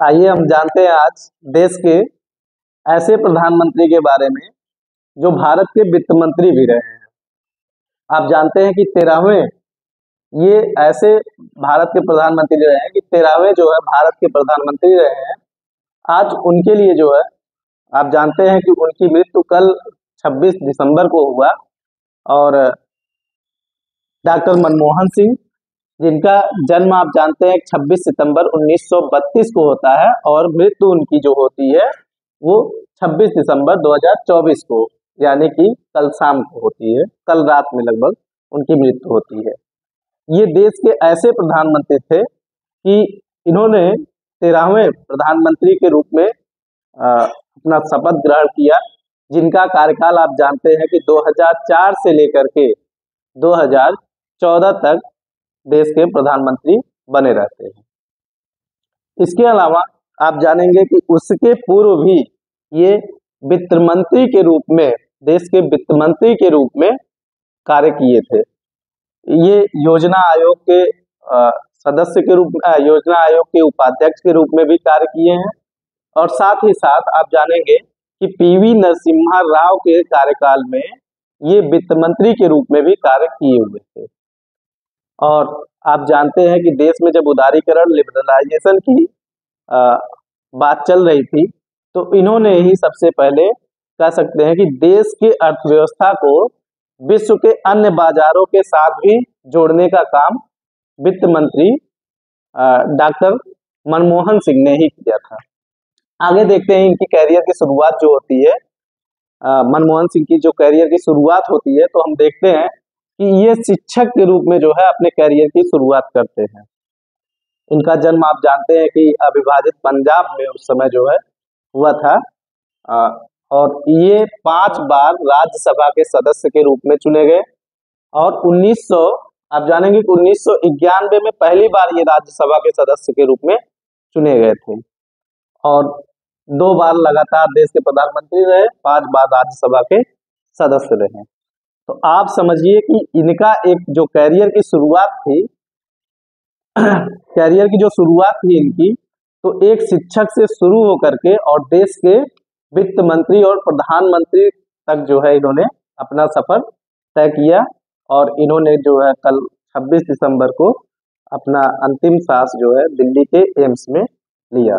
आइए हम जानते हैं आज देश के ऐसे प्रधानमंत्री के बारे में जो भारत के वित्त मंत्री भी रहे हैं। आप जानते हैं कि 13वें ये ऐसे भारत के प्रधानमंत्री रहे हैं कि 13वें जो है भारत के प्रधानमंत्री रहे हैं। आज उनके लिए जो है आप जानते हैं कि उनकी मृत्यु कल 26 दिसंबर को हुआ और डॉक्टर मनमोहन सिंह, जिनका जन्म आप जानते हैं 26 सितंबर 1932 को होता है और मृत्यु उनकी जो होती है वो 26 दिसंबर 2024 को यानी कि कल शाम को होती है, कल रात में लगभग उनकी मृत्यु होती है। ये देश के ऐसे प्रधानमंत्री थे कि इन्होंने 13वें प्रधानमंत्री के रूप में अपना शपथ ग्रहण किया, जिनका कार्यकाल आप जानते हैं कि 2004 से लेकर के 2014 तक देश के प्रधानमंत्री बने रहते हैं। इसके अलावा आप जानेंगे कि उसके पूर्व भी ये वित्त मंत्री के रूप में, देश के वित्त मंत्री के रूप में कार्य किए थे। ये योजना आयोग के सदस्य के रूप में, योजना आयोग के उपाध्यक्ष के रूप में भी कार्य किए हैं और साथ ही साथ आप जानेंगे कि पीवी नरसिम्हा राव के कार्यकाल में ये वित्त मंत्री के रूप में भी कार्य किए हुए थे। और आप जानते हैं कि देश में जब उदारीकरण, लिबरलाइजेशन की बात चल रही थी तो इन्होंने ही सबसे पहले कह सकते हैं कि देश की अर्थव्यवस्था को विश्व के अन्य बाजारों के साथ भी जोड़ने का काम वित्त मंत्री डॉक्टर मनमोहन सिंह ने ही किया था। आगे देखते हैं इनकी कैरियर की शुरुआत जो होती है, मनमोहन सिंह की जो कैरियर की शुरुआत होती है तो हम देखते हैं कि ये शिक्षक के रूप में जो है अपने कैरियर की शुरुआत करते हैं। इनका जन्म आप जानते हैं कि अविभाजित पंजाब में उस समय जो है हुआ था और ये 5 बार राज्यसभा के सदस्य के रूप में चुने गए और 1900 आप जानेंगे कि 1991 में पहली बार ये राज्यसभा के सदस्य के रूप में चुने गए थे और 2 बार लगातार देश के प्रधानमंत्री रहे, 5 बार राज्यसभा के सदस्य रहे। तो आप समझिए कि इनका एक जो कैरियर की शुरुआत थी कैरियर की जो शुरुआत थी इनकी, तो एक शिक्षक से शुरू होकर के और देश के वित्त मंत्री और प्रधानमंत्री तक जो है इन्होंने अपना सफर तय किया और इन्होंने जो है कल 26 दिसंबर को अपना अंतिम सांस जो है दिल्ली के एम्स में लिया।